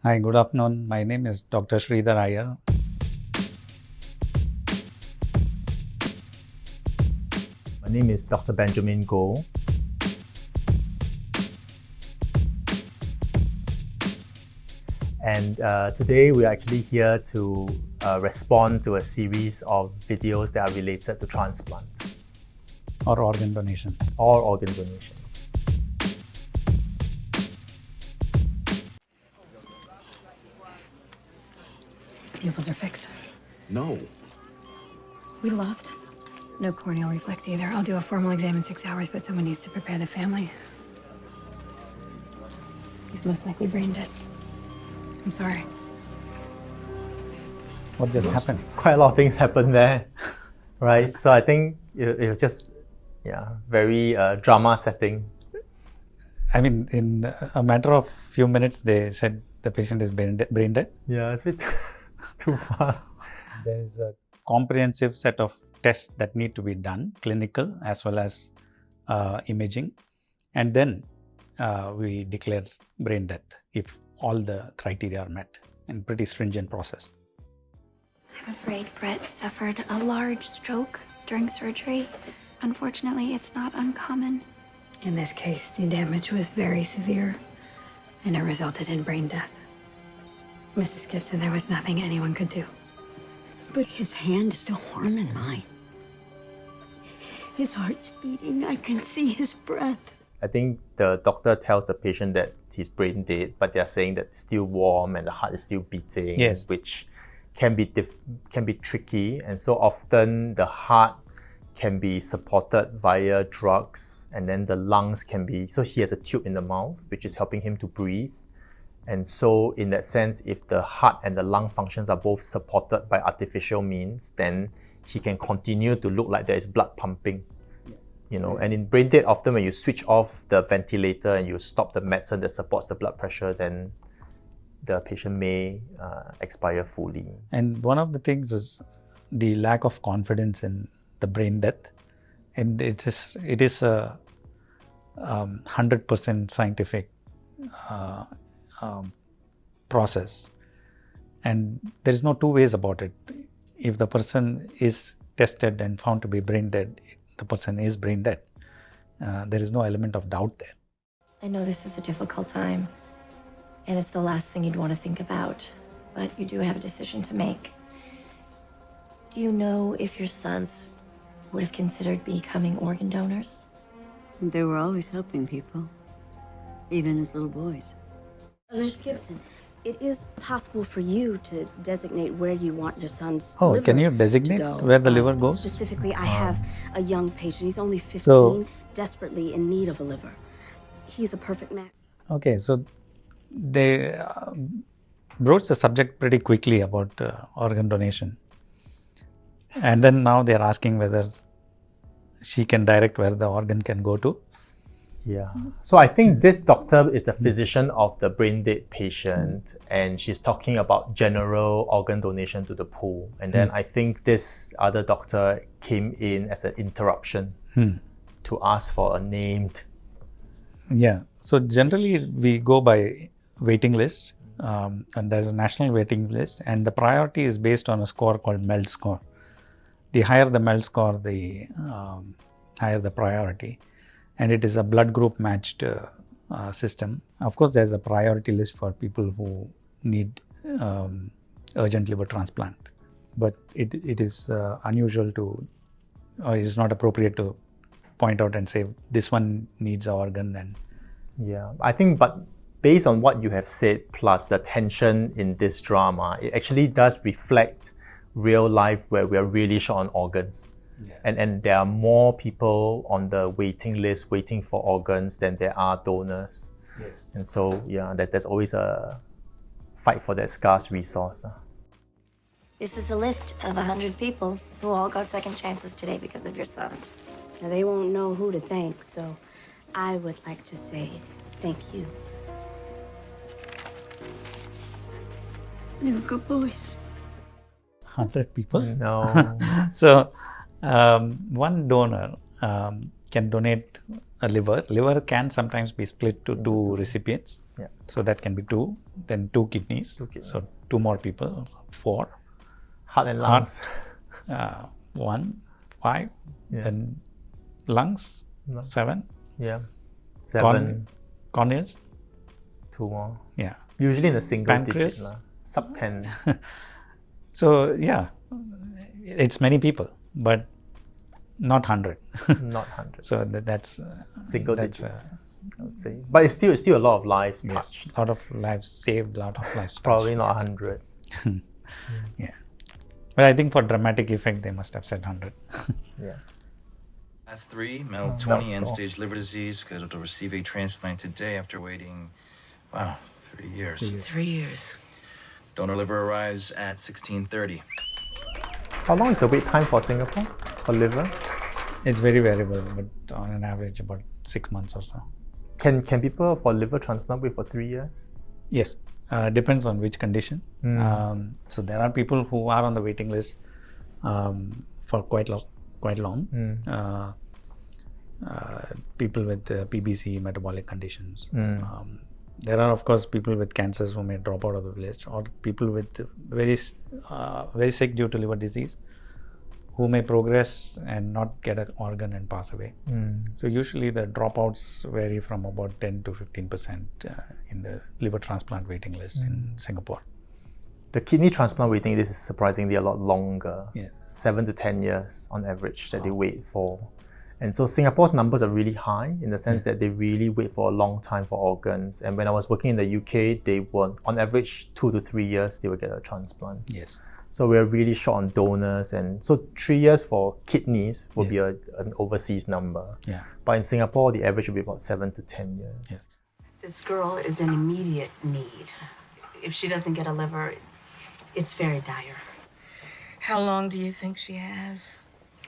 Hi, good afternoon. My name is Dr. Sridhar Iyer. My name is Dr. Benjamin Goh. And today we are actually here to respond to a series of videos that are related to transplant Or organ donation. or organ donation. Pupils are fixed. No. We lost. No corneal reflex either. I'll do a formal exam in 6 hours, but someone needs to prepare the family. He's most likely brain dead. I'm sorry. What just happened? Quite a lot of things happened there, right? So I think it was just, very drama setting. I mean, in a matter of few minutes, they said the patient is brain dead. Yeah, it's a bit too fast. There is a comprehensive set of tests that need to be done, clinical as well as imaging. And then we declare brain death if all the criteria are met, and pretty stringent process. I'm afraid Brett suffered a large stroke during surgery. Unfortunately, it's not uncommon. In this case, the damage was very severe, and it resulted in brain death. Mrs. Gibson, there was nothing anyone could do. But his hand is still warm in mine. His heart's beating. I can see his breath. I think the doctor tells the patient that he's brain dead, but they're saying that it's still warm and the heart is still beating, Yes. which can be tricky. And so often the heart can be supported via drugs, and then the lungs can be, so he has a tube in the mouth, which is helping him to breathe. And so in that sense, if the heart and the lung functions are both supported by artificial means, then he can continue to look like there is blood pumping. And in brain dead, often when you switch off the ventilator and you stop the medicine that supports the blood pressure, then the patient may expire fully. And one of the things is the lack of confidence in the brain death. And it is a 100% scientific process. And there is no two ways about it. If the person is tested and found to be brain dead, the person is brain dead. There is no element of doubt there. I know this is a difficult time, and it's the last thing you'd want to think about, but you do have a decision to make. Do you know if your sons would have considered becoming organ donors? They were always helping people, even as little boys. Ms. Gibson, it is possible for you to designate where you want your son's Oh, liver can you to designate go. where the liver goes? Specifically, I have a young patient. He's only 15, So- desperately in need of a liver. He's a perfect match. Okay, so they broached the subject pretty quickly about organ donation. And then now they're asking whether she can direct where the organ can go to. Yeah. So I think this doctor is the physician of the brain dead patient, and she's talking about general organ donation to the pool. And then I think this other doctor came in as an interruption to ask for a named. Yeah, so generally we go by waiting list, and there's a national waiting list, and the priority is based on a score called MELD score. The higher the MELD score, the higher the priority. And it is a blood group matched system. Of course, there's a priority list for people who need urgent liver transplant. But it is unusual to, or it is not appropriate to point out and say, this one needs an organ. And Yeah, I think, but based on what you have said, plus the tension in this drama, it actually does reflect real life where we are really short on organs. Yeah. And there are more people on the waiting list waiting for organs than there are donors. Yes. And so, there's always a fight for that scarce resource. This is a list of 100 people who all got second chances today because of your sons. Now, they won't know who to thank, so I would like to say thank you. They were good boys. 100 people? No. So, one donor can donate a liver. Liver can sometimes be split to two recipients. Yeah. So that can be two. Then two kidneys. So two more people, 4. Heart and lungs. 1, 5. Then lungs, 7. Yeah. 7. Corneas. 2 more. Yeah. Usually in a single Pancreas. digit, sub 10. So yeah, it's many people, but not 100. Not hundreds. So that's single that's, digit, I would say. But it's still a lot of lives yes, touched. a lot of lives saved, a lot of lives Probably touched, not 100. Yeah. But I think for dramatic effect, they must have said 100. Yeah. Last 3, male 20, that's end-stage liver disease, scheduled to receive a transplant today after waiting, 3 years. 3 years. Donor liver arrives at 16:30. How long is the wait time for Singapore for liver? It's very variable, but on an average, about 6 months or so. Can people for liver transplant wait for 3 years? Yes, depends on which condition. So there are people who are on the waiting list for quite long. People with PBC, metabolic conditions. There are, of course, people with cancers who may drop out of the list, or people with very sick due to liver disease who may progress and not get an organ and pass away. So usually the dropouts vary from about 10 to 15% in the liver transplant waiting list in Singapore. The kidney transplant waiting list is surprisingly a lot longer. Yeah. 7 to 10 years on average that they wait for. And so Singapore's numbers are really high in the sense that they really wait for a long time for organs. And when I was working in the UK, they were on average 2 to 3 years they would get a transplant. Yes. So we're really short on donors, and so 3 years for kidneys would be an overseas number. Yeah. But in Singapore, the average would be about 7 to 10 years. Yes. This girl is in immediate need. If she doesn't get a liver, it's very dire. How long do you think she has?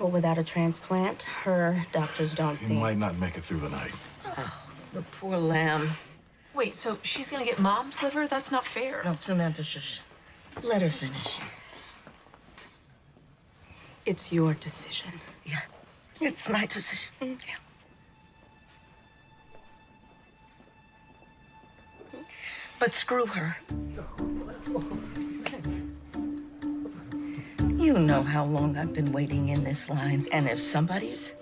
Well, without a transplant, her doctors don't You think. might not make it through the night. The poor lamb. Wait, so she's gonna get mom's liver? That's not fair. No, Samantha, shush. Let her finish. It's your decision. Yeah, it's my decision. Yeah. But screw her. You know how long I've been waiting in this line. And if somebody's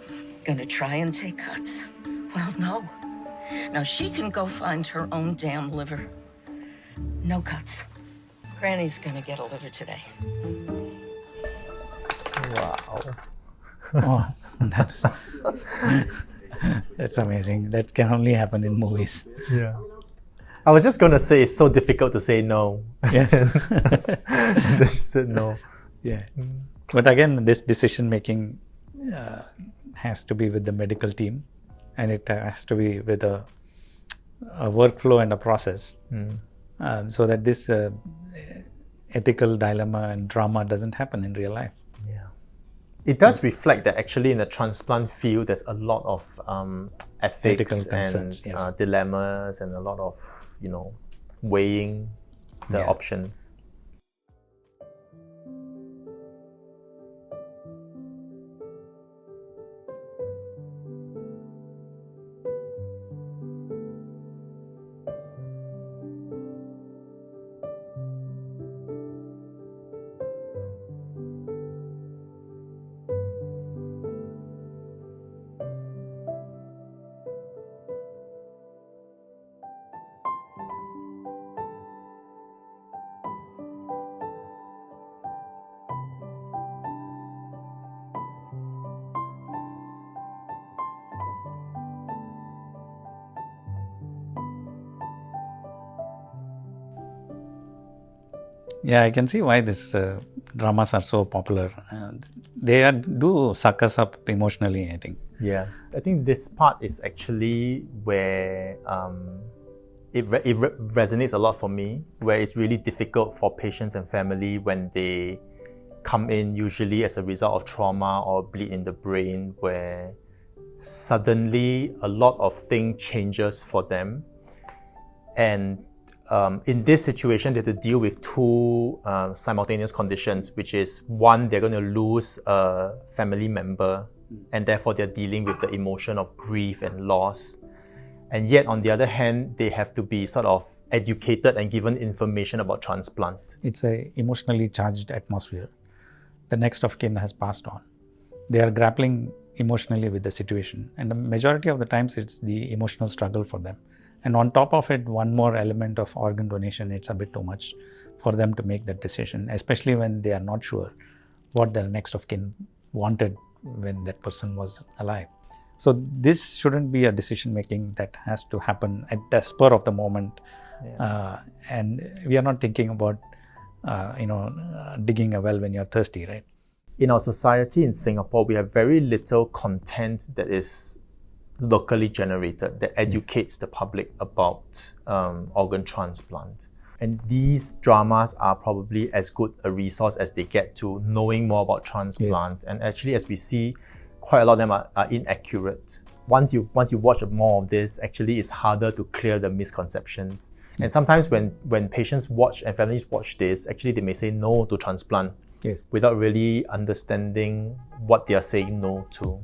gonna try and take cuts, well, no. Now she can go find her own damn liver. No cuts. Granny's gonna get a liver today. Wow. Oh, that's amazing. That can only happen in movies. Yeah. I was just going to say it's so difficult to say no. Yes. Then she said no. Yeah. But again, this decision making has to be with the medical team, and it has to be with a workflow and a process, so that this ethical dilemma and drama doesn't happen in real life. Yeah. It does reflect that actually in the transplant field, there's a lot of ethics Ethical concerns, and yes. dilemmas and a lot of, weighing the Yeah. options. Yeah, I can see why these dramas are so popular. Do suck us up emotionally, I think. Yeah, I think this part is actually where it resonates a lot for me, where it's really difficult for patients and family when they come in usually as a result of trauma or bleed in the brain, where suddenly a lot of things changes for them. And in this situation, they have to deal with two simultaneous conditions, which is one, they're going to lose a family member and therefore they're dealing with the emotion of grief and loss. And yet, on the other hand, they have to be sort of educated and given information about transplant. It's a emotionally charged atmosphere. The next of kin has passed on. They are grappling emotionally with the situation, and the majority of the times it's the emotional struggle for them. And on top of it, one more element of organ donation, it's a bit too much for them to make that decision, especially when they are not sure what their next of kin wanted when that person was alive. So this shouldn't be a decision making that has to happen at the spur of the moment. And we are not thinking about, digging a well when you're thirsty, right? In our society in Singapore, we have very little content that is locally generated that educates the public about organ transplant. And these dramas are probably as good a resource as they get to knowing more about transplant. Yes. And actually, as we see, quite a lot of them are inaccurate. Once you watch more of this, actually it's harder to clear the misconceptions. And sometimes when patients watch and families watch this, actually they may say no to transplant. Yes. Without really understanding what they are saying no to.